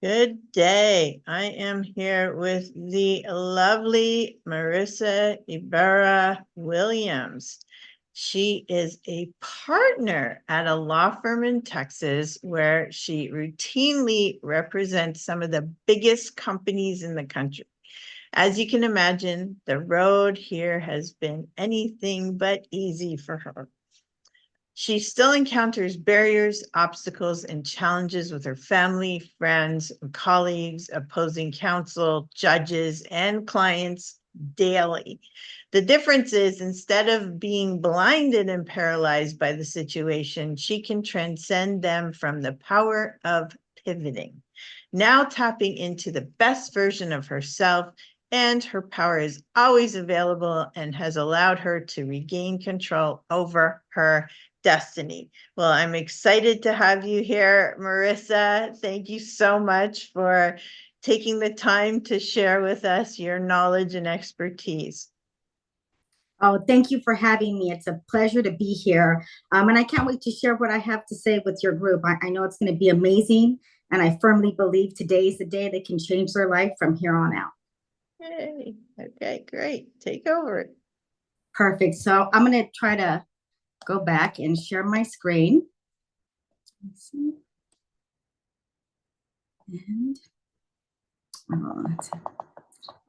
Good day. I am here with the lovely Marisa Ybarra-Williams. She is a partner at a law firm in Texas where she routinely represents some of the biggest companies in the country. As you can imagine, the road here has been anything but easy for her. She still encounters barriers, obstacles, and challenges with her family, friends, and colleagues, opposing counsel, judges, and clients daily. The difference is instead of being blinded and paralyzed by the situation, she can transcend them from the power of pivoting. Now tapping into the best version of herself, and her power is always available and has allowed her to regain control over her destiny. Well, I'm excited to have you here, Marisa. Thank you so much for taking the time to share with us your knowledge and expertise. Oh, thank you for having me. It's a pleasure to be here. And I can't wait to share what I have to say with your group. I know it's going to be amazing. And I firmly believe today is the day that can change their life from here on out. Hey, okay, great. Take over. Perfect. So I'm going to try to go back and share my screen. Let's see. And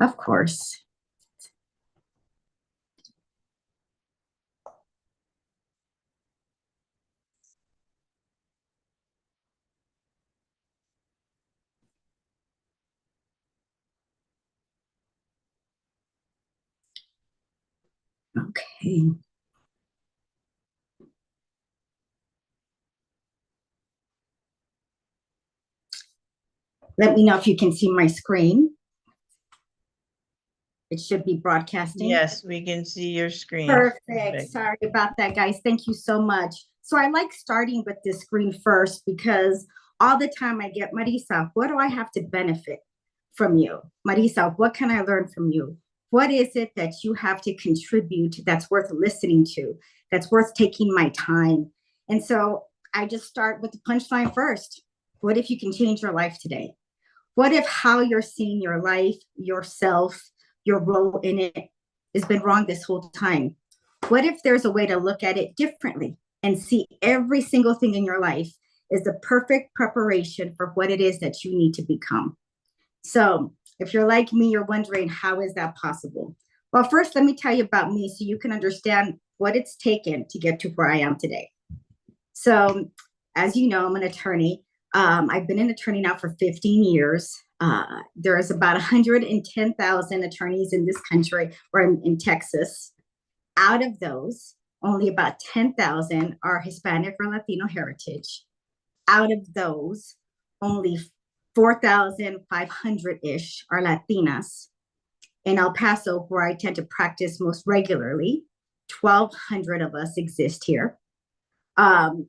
of course. Okay. Let me know if you can see my screen. It should be broadcasting. Yes, we can see your screen. Perfect. Sorry about that, guys. Thank you so much. So I like starting with this screen first because all the time I get, Marisa, what do I have to benefit from you? Marisa, what can I learn from you? What is it that you have to contribute that's worth listening to, that's worth taking my time? And so I just start with the punchline first. What if you can change your life today? What if how you're seeing your life, yourself, your role in it has been wrong this whole time? What if there's a way to look at it differently and see every single thing in your life is the perfect preparation for what it is that you need to become? So if you're like me, you're wondering, how is that possible? Well, first, let me tell you about me so you can understand what it's taken to get to where I am today. So as you know, I'm an attorney. I've been an attorney now for 15 years. There's about 110,000 attorneys in this country or in Texas. Out of those, only about 10,000 are Hispanic or Latino heritage. Out of those, only 4,500-ish are Latinas. In El Paso, where I tend to practice most regularly, 1,200 of us exist here. And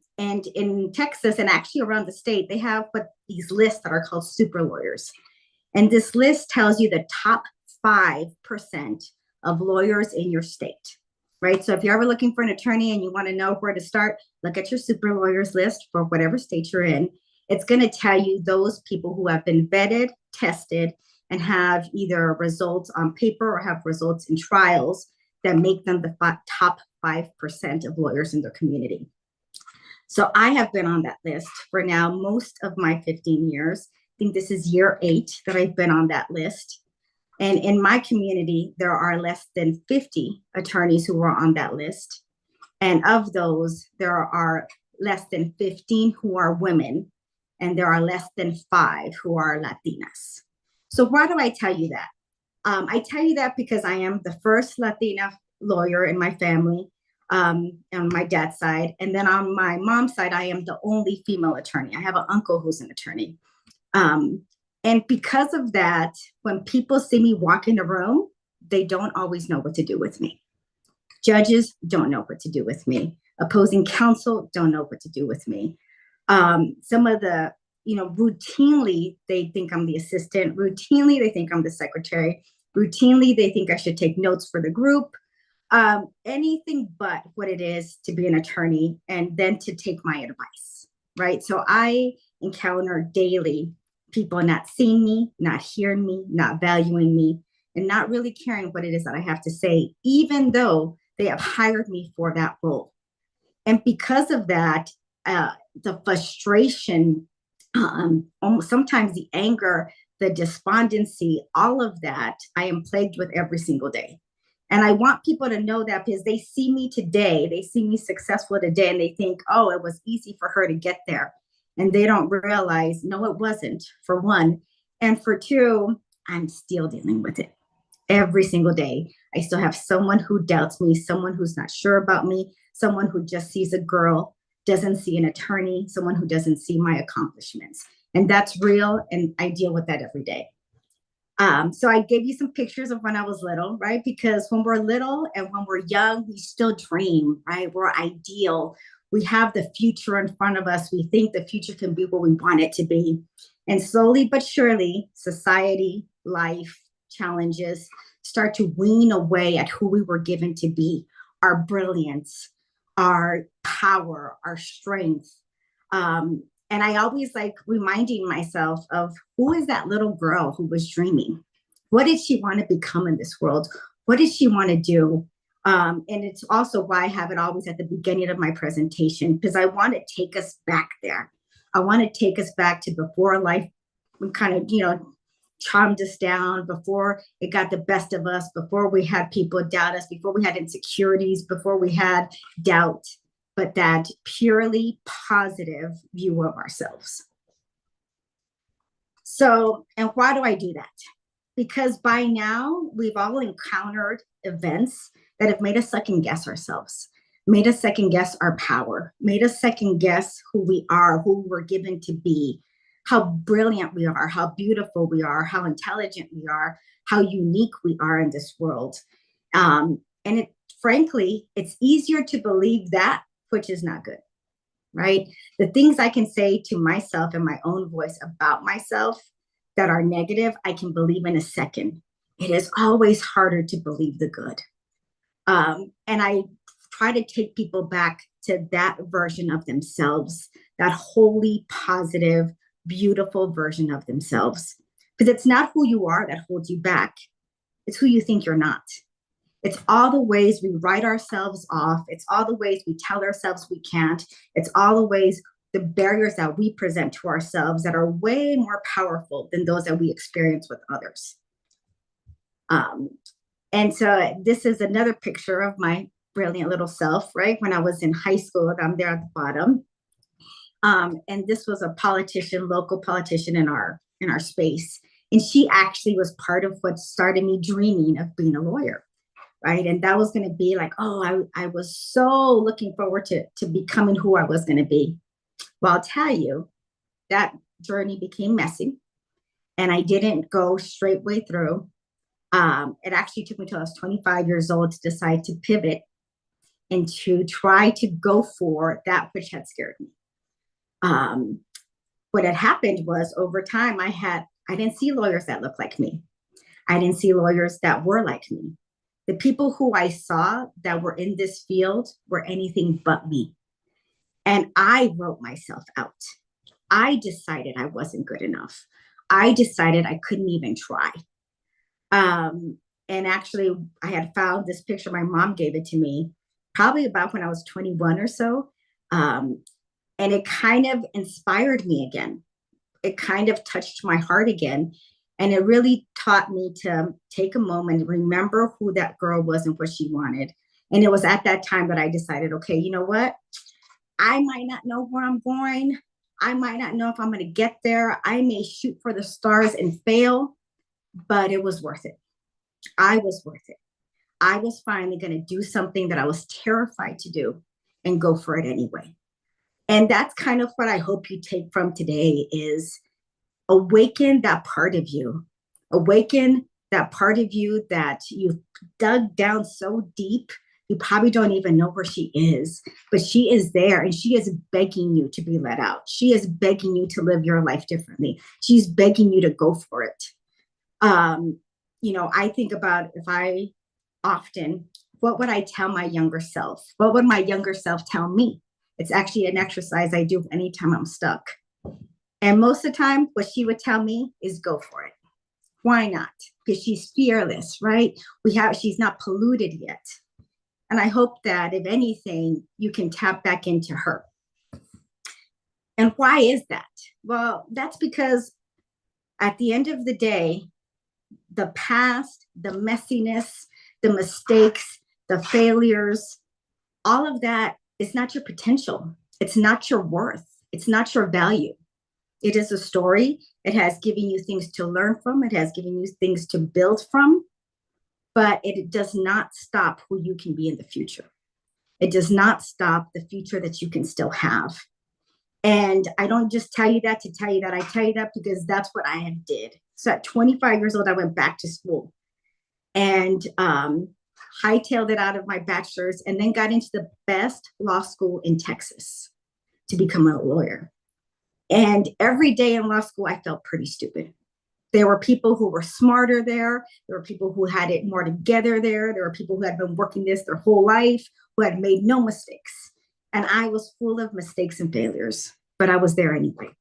in Texas and actually around the state, they have these lists that are called super lawyers. And this list tells you the top 5% of lawyers in your state, right? So if you're ever looking for an attorney and you want to know where to start, look at your super lawyers list for whatever state you're in. It's going to tell you those people who have been vetted, tested, and have either results on paper or have results in trials that make them the top 5% of lawyers in their community. So I have been on that list for now most of my 15 years. I think this is year 8 that I've been on that list. And in my community, there are less than 50 attorneys who are on that list. And of those, there are less than 15 who are women, and there are less than 5 who are Latinas. So why do I tell you that? I tell you that because I am the first Latina lawyer in my family. On my dad's side. And then on my mom's side, I am the only female attorney. I have an uncle who's an attorney. And because of that, when people see me walk in a room, they don't always know what to do with me. Judges don't know what to do with me. Opposing counsel don't know what to do with me. Some of the, routinely, they think I'm the assistant. Routinely, they think I'm the secretary. Routinely, they think I should take notes for the group. Anything but what it is to be an attorney and then to take my advice, right? So I encounter daily people not seeing me, not hearing me, not valuing me, and not really caring what it is that I have to say, even though they have hired me for that role. And because of that, the frustration, almost sometimes the anger, the despondency, all of that, I am plagued with every single day. And I want people to know that because they see me today, they see me successful today, and they think, oh, it was easy for her to get there. And they don't realize, no, it wasn't, for one. And for two, I'm still dealing with it every single day. I still have someone who doubts me, someone who's not sure about me, someone who just sees a girl, doesn't see an attorney, someone who doesn't see my accomplishments. And that's real. And I deal with that every day. So I gave you some pictures of when I was little, right? Because when we're little and when we're young, we still dream, right? We're ideal. We have the future in front of us. We think the future can be what we want it to be. And slowly but surely, society, life, challenges start to wean away at who we were given to be, our brilliance, our power, our strength. And I always like reminding myself of who is that little girl who was dreaming? What did she want to become in this world? What did she want to do? And it's also why I have it always at the beginning of my presentation, because I want to take us back there. I want to take us back to before life kind of, charmed us down, before it got the best of us, before we had people doubt us, before we had insecurities, before we had doubt, but that purely positive view of ourselves. So, and why do I do that? Because by now we've all encountered events that have made us second guess ourselves, made us second guess our power, made us second guess who we are, who we're given to be, how brilliant we are, how beautiful we are, how intelligent we are, how unique we are in this world. And frankly, it's easier to believe that, which is not good, right? The things I can say to myself in my own voice about myself that are negative, I can believe in a second. It is always harder to believe the good. And I try to take people back to that version of themselves, that wholly positive, beautiful version of themselves. Because it's not who you are that holds you back. It's who you think you're not. It's all the ways we write ourselves off. It's all the ways we tell ourselves we can't. It's all the ways, the barriers that we present to ourselves that are way more powerful than those that we experience with others. And so this is another picture of my brilliant little self, right? When I was in high school, I'm there at the bottom. And this was a politician, local politician in our space. And she actually was part of what started me dreaming of being a lawyer, right? And that was going to be like, oh, I was so looking forward to becoming who I was going to be. Well, I'll tell you, that journey became messy, and I didn't go straight way through. It actually took me till I was 25 years old to decide to pivot and to try to go for that which had scared me. What had happened was over time, I didn't see lawyers that looked like me. I didn't see lawyers that were like me. The people who I saw that were in this field were anything but me. And I wrote myself out. I decided I wasn't good enough. I decided I couldn't even try. And actually, I had found this picture. My mom gave it to me probably about when I was 21 or so. And it kind of inspired me again. It kind of touched my heart again. And it really taught me to take a moment and remember who that girl was and what she wanted. And it was at that time that I decided, okay, you know what? I might not know where I'm going. I might not know if I'm going to get there. I may shoot for the stars and fail, but it was worth it. I was worth it. I was finally going to do something that I was terrified to do and go for it anyway. And that's kind of what I hope you take from today is awaken that part of you. Awaken that part of you that you've dug down so deep, you probably don't even know where she is, but she is there and she is begging you to be let out. She is begging you to live your life differently. She's begging you to go for it. I think about what would I tell my younger self? What would my younger self tell me? It's actually an exercise I do anytime I'm stuck. And most of the time, what she would tell me is go for it. Why not? Because she's fearless, right? She's not polluted yet. And I hope that if anything, you can tap back into her. And why is that? Well, that's because at the end of the day, the past, the messiness, the mistakes, the failures, all of that is not your potential. It's not your worth. It's not your value. It is a story. It has given you things to learn from. It has given you things to build from, but it does not stop who you can be in the future. It does not stop the future that you can still have. And I don't just tell you that to tell you that. I tell you that because that's what I have did. So at 25 years old, I went back to school and hightailed it out of my bachelor's and then got into the best law school in Texas to become a lawyer. And every day in law school, I felt pretty stupid. There were people who were smarter there. There were people who had it more together there. There were people who had been working this their whole life, who had made no mistakes. And I was full of mistakes and failures, but I was there anyway.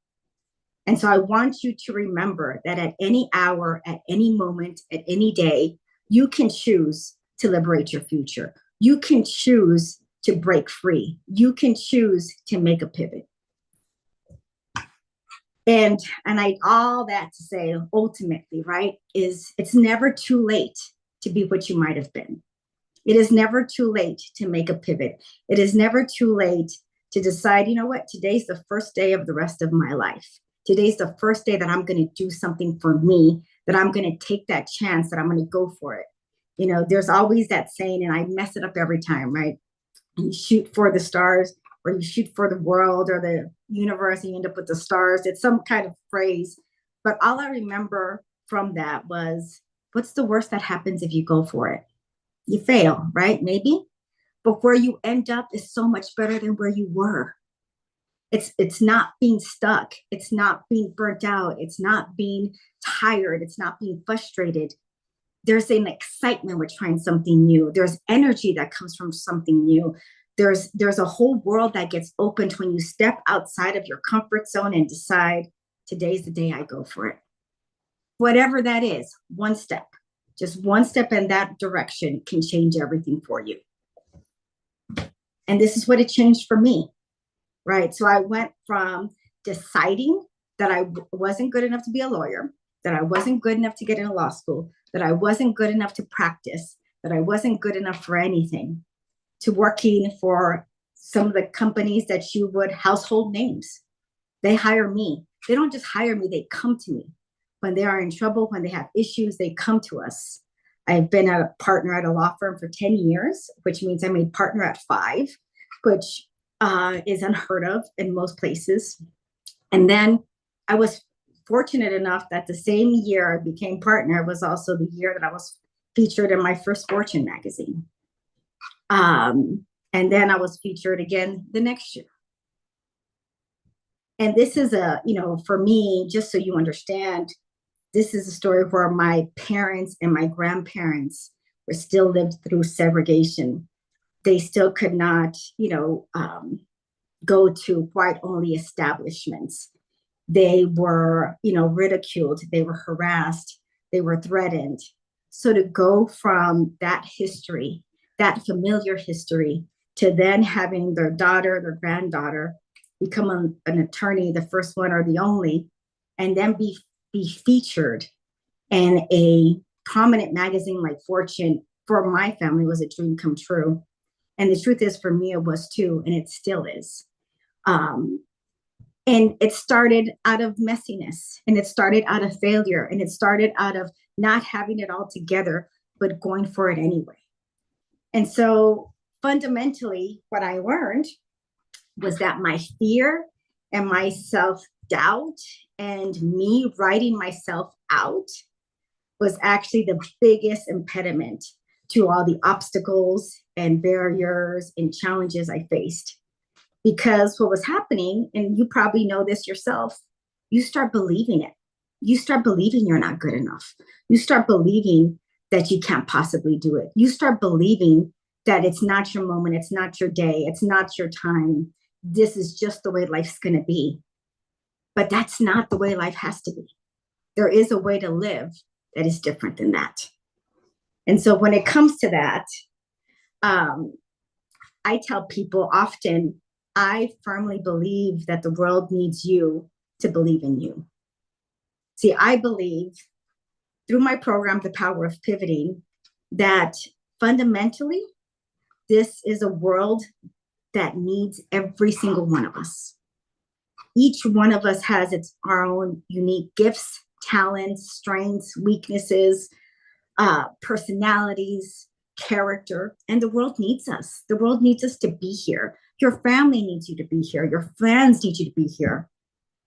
And so I want you to remember that at any hour, at any moment, at any day, you can choose to liberate your future. You can choose to break free. You can choose to make a pivot. And all that to say, ultimately, right, is it's never too late to be what you might have been. It is never too late to make a pivot. It is never too late to decide, you know what, today's the first day of the rest of my life. Today's the first day that I'm going to do something for me, that I'm going to take that chance, that I'm going to go for it. You know, there's always that saying, and I mess it up every time, right? You shoot for the stars, or you shoot for the world or the universe, and you end up with the stars. It's some kind of phrase. But all I remember from that was, what's the worst that happens if you go for it? You fail, right? Maybe. But where you end up is so much better than where you were. It's not being stuck. It's not being burnt out. It's not being tired. It's not being frustrated. There's an excitement with trying something new. There's energy that comes from something new. There's a whole world that gets opened when you step outside of your comfort zone and decide, today's the day I go for it. Whatever that is, one step, just one step in that direction can change everything for you. And this is what it changed for me, right? So I went from deciding that I wasn't good enough to be a lawyer, that I wasn't good enough to get into law school, that I wasn't good enough to practice, that I wasn't good enough for anything, to working for some of the companies that you would, household names. They hire me. They don't just hire me, they come to me. When they are in trouble, when they have issues, they come to us. I've been a partner at a law firm for 10 years, which means I'm a partner at 5, which is unheard of in most places. And then I was fortunate enough that the same year I became partner was also the year that I was featured in my first Fortune magazine. And then I was featured again the next year. And this is for me, just so you understand, this is a story where my parents and my grandparents were still lived through segregation. They still could not, go to white-only establishments. They were, ridiculed. They were harassed. They were threatened. So to go from that history, that familiar history, to then having their daughter, their granddaughter, become an attorney, the first one or the only, and then be featured in a prominent magazine like Fortune, for my family was a dream come true. And the truth is, for me, it was too, and it still is. And it started out of messiness, and it started out of failure, and it started out of not having it all together, but going for it anyway. And so fundamentally, what I learned was that my fear and my self-doubt and me writing myself out was actually the biggest impediment to all the obstacles and barriers and challenges I faced. Because what was happening, and you probably know this yourself, you start believing it. You start believing you're not good enough. You start believing that you can't possibly do it. You start believing that it's not your moment, it's not your day, it's not your time. This is just the way life's going to be. But that's not the way life has to be. There is a way to live that is different than that. And so when it comes to that, I tell people often, I firmly believe that the world needs you to believe in you. See, I believe through my program, The Power of Pivoting, that fundamentally, this is a world that needs every single one of us. Each one of us has our own unique gifts, talents, strengths, weaknesses, personalities, character, and the world needs us. The world needs us to be here. Your family needs you to be here. Your friends need you to be here.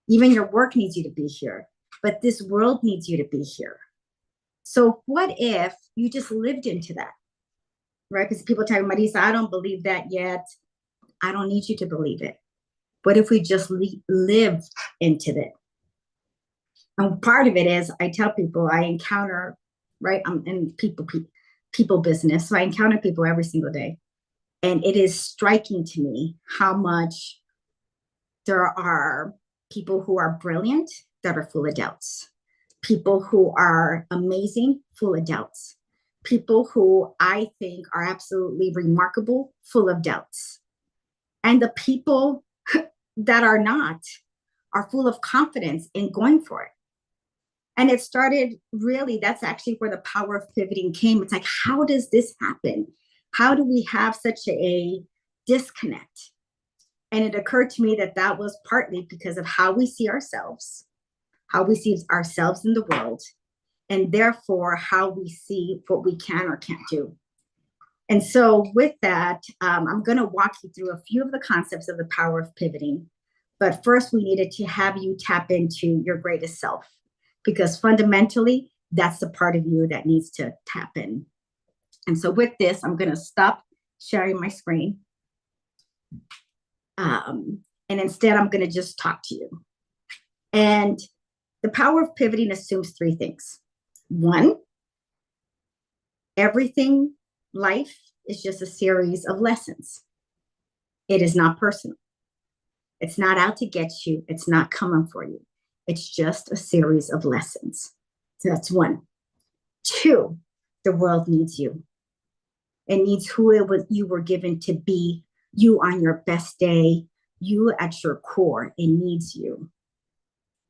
Even your work needs you to be here. But this world needs you to be here. So what if you just lived into that, right? Because people tell me, Marisa, I don't believe that yet. I don't need you to believe it. What if we just live into that? And part of it is I tell people I encounter, right? I'm in people business. So I encounter people every single day. And it is striking to me how much there are people who are brilliant that are full of doubts. People who are amazing, full of doubts. People who I think are absolutely remarkable, full of doubts. And the people that are not are full of confidence in going for it. And it started really, that's actually where the power of pivoting came. It's like, how does this happen? How do we have such a disconnect? And it occurred to me that that was partly because of how we see ourselves in the world, and therefore how we see what we can or can't do. And so with that, I'm going to walk you through a few of the concepts of the power of pivoting. But first, we needed to have you tap into your greatest self, because fundamentally, that's the part of you that needs to tap in. And so with this, I'm going to stop sharing my screen. And instead, I'm going to just talk to you. And the power of pivoting assumes three things. One, everything life is just a series of lessons. It is not personal. It's not out to get you. It's not coming for you. It's just a series of lessons. So that's one. Two, the world needs you. It needs who you were given to be, you on your best day, you at your core. It needs you.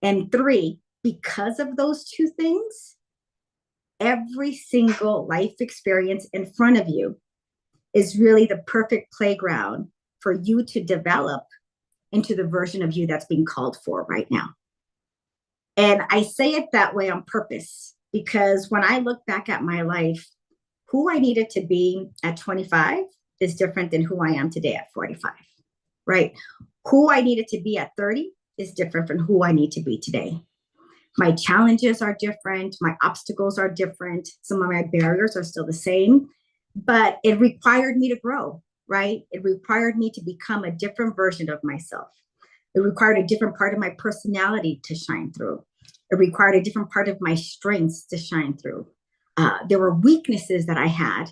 And three, because of those two things, every single life experience in front of you is really the perfect playground for you to develop into the version of you that's being called for right now. And I say it that way on purpose, because when I look back at my life, who I needed to be at 25 is different than who I am today at 45, right? Who I needed to be at 30 is different from who I need to be today. My challenges are different. My obstacles are different. Some of my barriers are still the same, but it required me to grow, right? It required me to become a different version of myself. It required a different part of my personality to shine through. It required a different part of my strengths to shine through. There were weaknesses that I had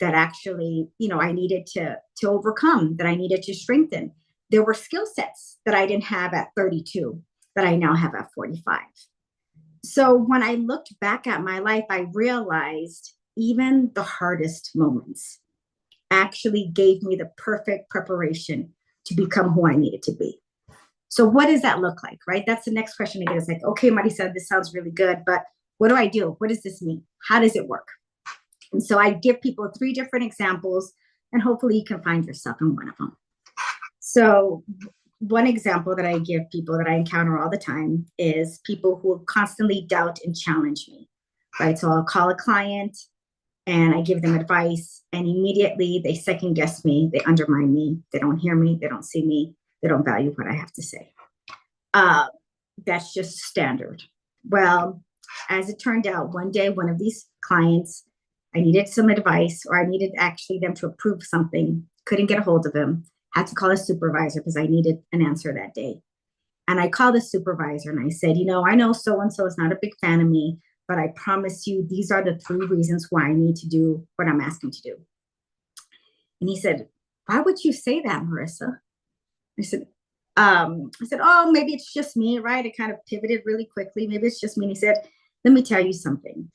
that actually, I needed to overcome, that I needed to strengthen. There were skill sets that I didn't have at 32 that I now have at 45. So when I looked back at my life, I realized even the hardest moments actually gave me the perfect preparation to become who I needed to be. So what does that look like, right? That's the next question I get. It's like, okay, Marisa, this sounds really good, but what do I do? What does this mean? How does it work? And so I give people 3 different examples, and hopefully you can find yourself in one of them. So one example that I give people that I encounter all the time is people who constantly doubt and challenge me, right? So I'll call a client and I give them advice, and immediately they second guess me, they undermine me, they don't hear me, they don't see me, they don't value what I have to say. That's just standard. Well, as it turned out, one day, one of these clients, I needed some advice, or I needed actually them to approve something, couldn't get a hold of him, had to call a supervisor because I needed an answer that day. And I called the supervisor and I said, I know so-and-so is not a big fan of me, but I promise you, these are the 3 reasons why I need to do what I'm asking to do. And he said, why would you say that, Marisa? I said, I said, oh, maybe it's just me, right? It kind of pivoted really quickly. Maybe it's just me. And he said, let me tell you something.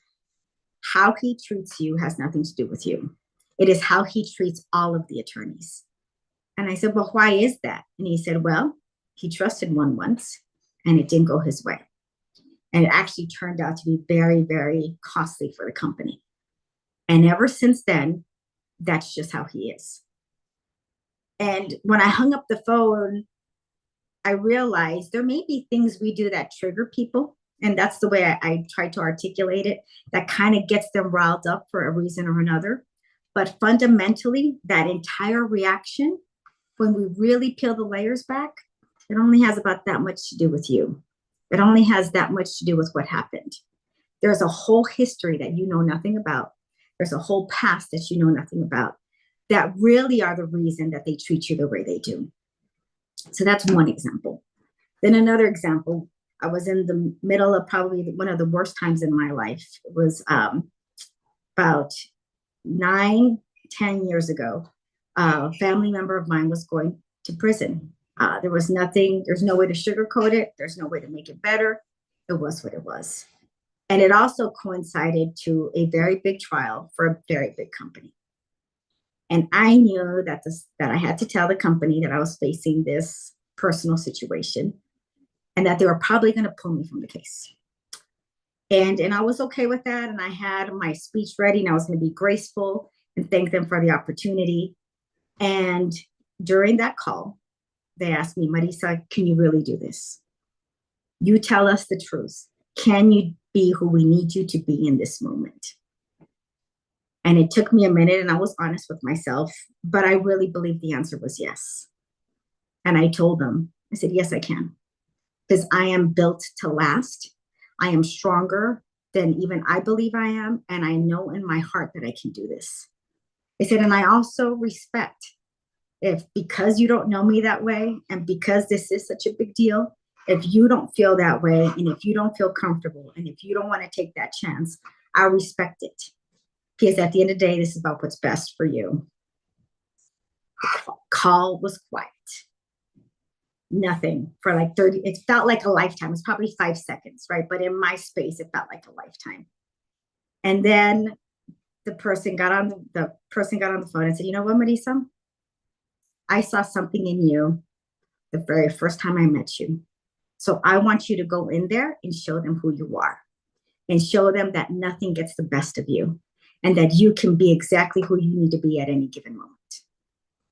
How he treats you has nothing to do with you. It is how he treats all of the attorneys. And I said, well, why is that? And he said, well, he trusted one once and it didn't go his way. And it actually turned out to be very, very costly for the company. And ever since then, that's just how he is. And when I hung up the phone, I realized there may be things we do that trigger people. And that's the way I try to articulate it, that kind of gets them riled up for a reason or another. But fundamentally, that entire reaction, when we really peel the layers back, it only has about that much to do with you. It only has that much to do with what happened. There's a whole history that you know nothing about. There's a whole past that you know nothing about that really are the reason that they treat you the way they do. So that's one example. Then another example, I was in the middle of probably one of the worst times in my life. It was about 9-10 years ago. A family member of mine was going to prison. There was nothing, there's no way to sugarcoat it. There's no way to make it better. It was what it was. And it also coincided to a very big trial for a very big company. And I knew that I had to tell the company that I was facing this personal situation and that they were probably going to pull me from the case. And I was okay with that. And I had my speech ready and I was going to be graceful and thank them for the opportunity. And during that call, they asked me, Marisa, can you really do this? You tell us the truth. Can you be who we need you to be in this moment? And it took me a minute and I was honest with myself, but I really believe the answer was yes. And I told them, I said, yes, I can, because I am built to last. I am stronger than even I believe I am. And I know in my heart that I can do this. I said, and I also respect if because you don't know me that way and because this is such a big deal, if you don't feel that way and if you don't feel comfortable and if you don't want to take that chance, I respect it. Because at the end of the day, this is about what's best for you. The call was quiet. Nothing for like 30, it felt like a lifetime. It's probably 5 seconds, right? But in my space, it felt like a lifetime. And then the person got on the phone and said, you know what, Marisa? I saw something in you the very first time I met you. So I want you to go in there and show them who you are and show them that nothing gets the best of you and that you can be exactly who you need to be at any given moment.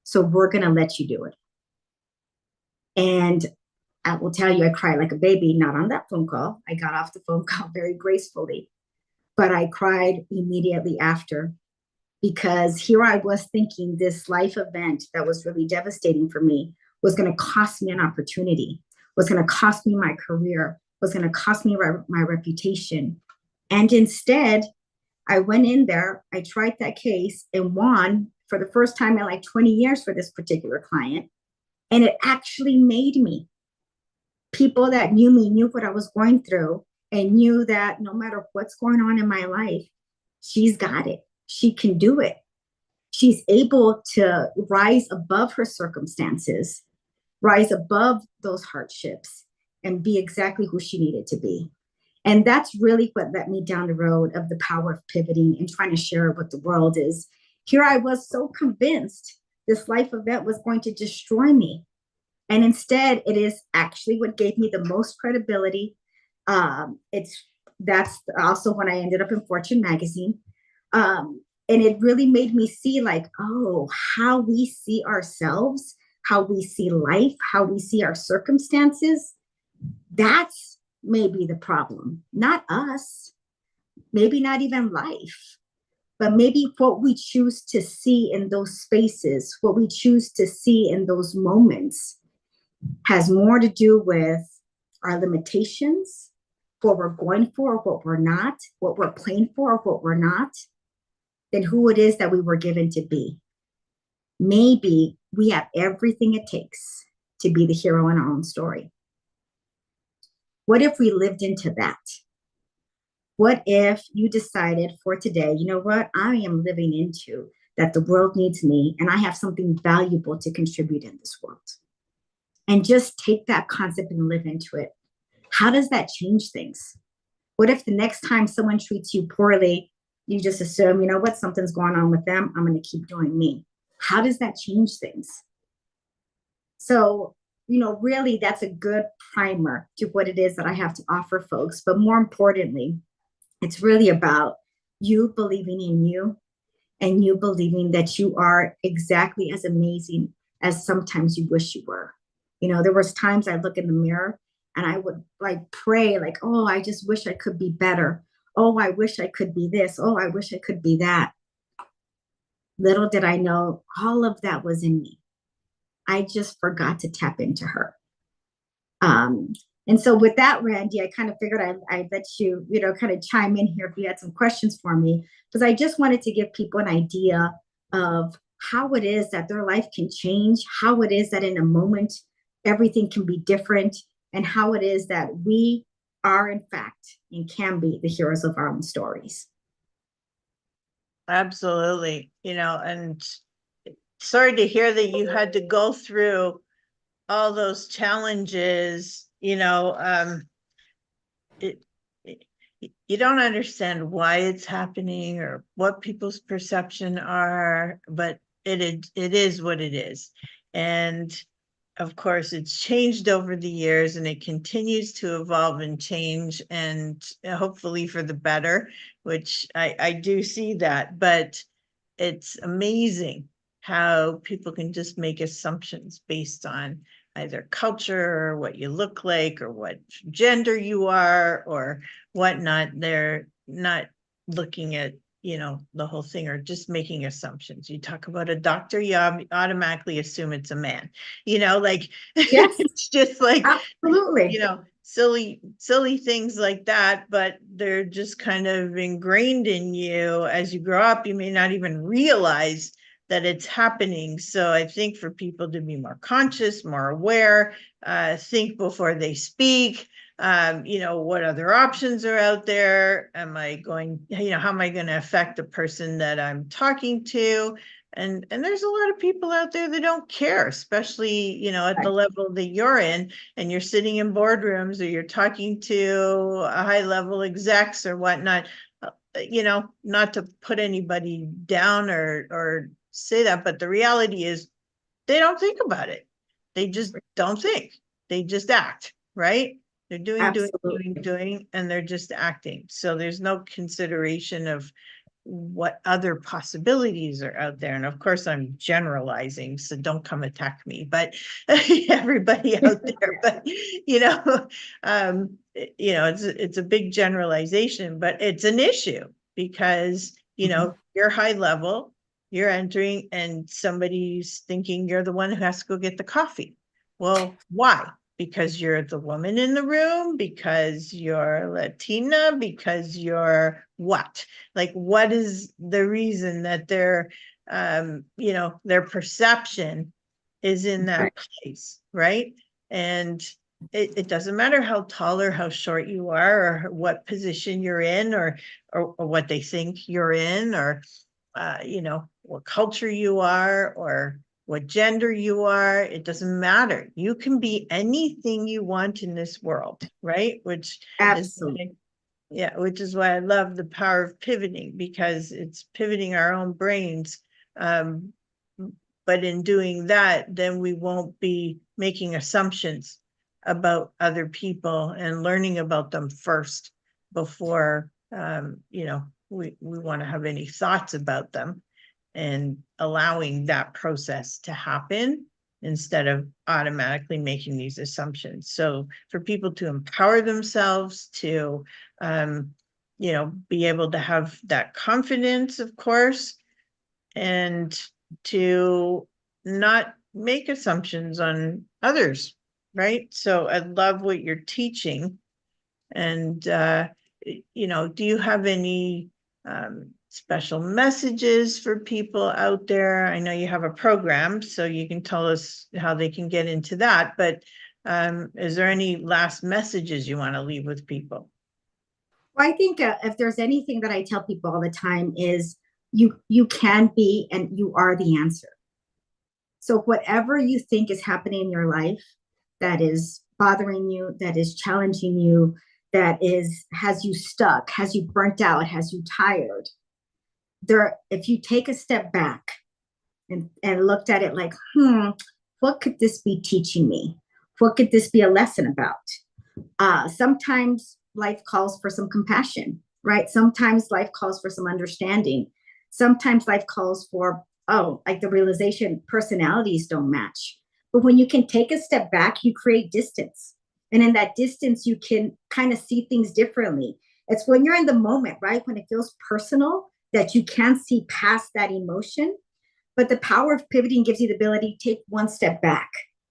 So we're going to let you do it. And I will tell you, I cried like a baby, not on that phone call. I got off the phone call very gracefully, but I cried immediately after because here I was thinking this life event that was really devastating for me was going to cost me an opportunity, was going to cost me my career, was going to cost me my reputation. And instead, I went in there, I tried that case and won for the first time in like 20 years for this particular client. And it actually made me. People that knew me knew what I was going through and knew that no matter what's going on in my life, she's got it. She can do it. She's able to rise above her circumstances, rise above those hardships, and be exactly who she needed to be. And that's really what led me down the road of the power of pivoting and trying to share it with the world is here I was so convinced this life event was going to destroy me. And instead, it is actually what gave me the most credibility. That's also when I ended up in Fortune magazine. And it really made me see like, oh, how we see ourselves, how we see life, how we see our circumstances. That's maybe the problem, not us, maybe not even life, but maybe what we choose to see in those spaces, what we choose to see in those moments has more to do with our limitations, what we're going for, what we're not, what we're playing for, what we're not, than who it is that we were given to be. Maybe we have everything it takes to be the hero in our own story. What if we lived into that? What if you decided for today, you know what, I am living into that the world needs me and I have something valuable to contribute in this world. and just take that concept and live into it. How does that change things? What if the next time someone treats you poorly, you just assume, you know what, something's going on with them, I'm going to keep doing me? How does that change things? So, really, that's a good primer to what it is that I have to offer folks. But more importantly, it's really about you believing in you and you believing that you are exactly as amazing as sometimes you wish you were. There was times I look in the mirror and I would pray oh, I just wish I could be better. Oh, I wish I could be this. Oh, I wish I could be that. Little did I know all of that was in me. I just forgot to tap into her. And so with that, Randy, I kind of figured I'd let you, kind of chime in here if you had some questions for me, because I just wanted to give people an idea of how it is that their life can change, how it is that in a moment, everything can be different, and how it is that we are, in fact, and can be the heroes of our own stories. Absolutely. And sorry to hear that you had to go through all those challenges. You don't understand why it's happening or what people's perception are, but it is what it is. And of course, it's changed over the years and it continues to evolve and change, and hopefully for the better, which I do see that. But it's amazing how people can just make assumptions based on either culture or what you look like or what gender you are or whatnot. They're not looking at the whole thing, or just making assumptions. You talk about a doctor, you automatically assume it's a man. Yes, it's just absolutely. silly things like that, but they're just kind of ingrained in you as you grow up. You may not even realize that it's happening. So I think for people to be more conscious, more aware, think before they speak. What other options are out there? How am I going to affect the person that I'm talking to? And there's a lot of people out there that don't care, especially, at the level that you're in, and you're sitting in boardrooms or you're talking to a high level execs or whatnot. Not to put anybody down or say that, but the reality is they don't think about it. They just don't think. They just act, right? They're doing, and they're just acting. So there's no consideration of what other possibilities are out there. And of course, I'm generalizing, so don't come attack me, but everybody out there. But it's a big generalization, but it's an issue because you're high level, you're entering, and somebody's thinking you're the one who has to go get the coffee. Well, why? Because you're the woman in the room, because you're Latina, because you're what? What is the reason that their perception is in that place, right? And it doesn't matter how tall or how short you are, or what position you're in, or what they think you're in, or what culture you are, or what gender you are. It doesn't matter. You can be anything you want in this world, right? Which is why I love the power of pivoting, because it's pivoting our own brains. But in doing that, then we won't be making assumptions about other people and learning about them first before we want to have any thoughts about them, and allowing that process to happen instead of automatically making these assumptions. So for people to empower themselves, to be able to have that confidence, of course, and to not make assumptions on others, right? So I love what you're teaching. And do you have any special messages for people out there? I know you have a program, so you can tell us how they can get into that, but is there any last messages you want to leave with people? Well, I think if there's anything that I tell people all the time is you can be, and you are the answer. So whatever you think is happening in your life, that is bothering you, that is challenging you, has you stuck, has you burnt out, has you tired. If you take a step back and looked at it like, what could this be teaching me? What could this be a lesson about? Sometimes life calls for some compassion, right? Sometimes life calls for some understanding. Sometimes life calls for, like the realization personalities don't match. But when you can take a step back, you create distance. And in that distance, you can kind of see things differently. It's when you're in the moment, right? When it feels personal, that you can see past that emotion. But the power of pivoting gives you the ability to take one step back,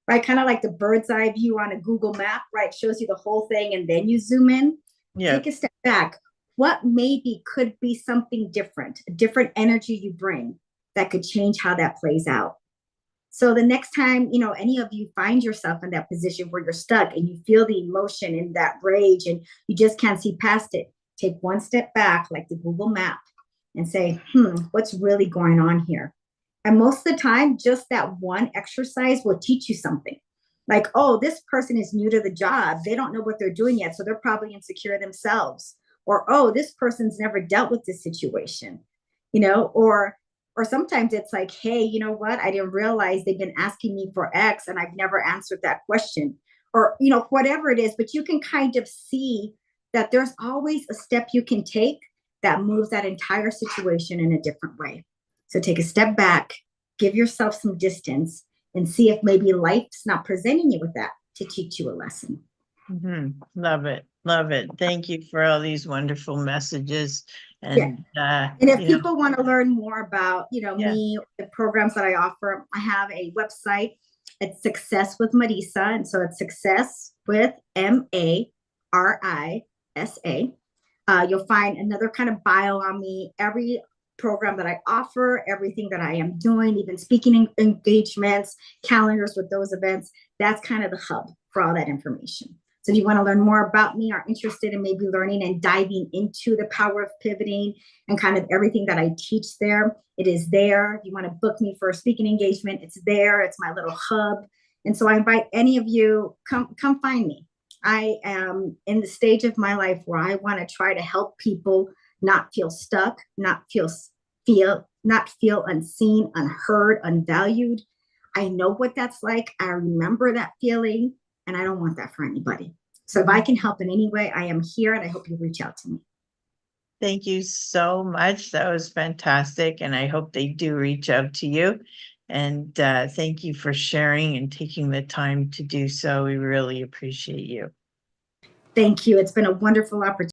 right? Kind of like the bird's eye view on a Google map, right? Shows you the whole thing and then you zoom in. Yeah. Take a step back. What maybe could be something different, a different energy you bring that could change how that plays out. So the next time, any of you find yourself in that position where you're stuck and you feel the emotion and that rage and you just can't see past it, take one step back, like the Google map, and say, what's really going on here? And most of the time, just that one exercise will teach you something. Like, this person is new to the job. They don't know what they're doing yet, so they're probably insecure themselves. Or, this person's never dealt with this situation, or sometimes it's like, hey, you know what? I didn't realize they've been asking me for X and I've never answered that question. Or, whatever it is, but you can kind of see that there's always a step you can take that moves that entire situation in a different way. So take a step back, give yourself some distance, and see if maybe life's not presenting you with that to teach you a lesson. Love it. Love it. Thank you for all these wonderful messages. And, and if people want to learn more about, me, the programs that I offer, I have a website. It's Success with Marisa. And so it's Success with Marisa. You'll find another kind of bio on me, every program that I offer, everything that I am doing, even speaking engagements, calendars with those events. That's kind of the hub for all that information. So if you want to learn more about me, are interested in maybe learning and diving into the power of pivoting and kind of everything that I teach there, it is there. If you want to book me for a speaking engagement, it's there. It's my little hub. And so I invite any of you, come find me. I am in the stage of my life where I want to try to help people not feel stuck, not feel unseen, unheard, unvalued. I know what that's like. I remember that feeling, and I don't want that for anybody. So if I can help in any way, I am here, and I hope you reach out to me. Thank you so much. That was fantastic. And I hope they do reach out to you. And thank you for sharing and taking the time to do so. We really appreciate you. Thank you. It's been a wonderful opportunity.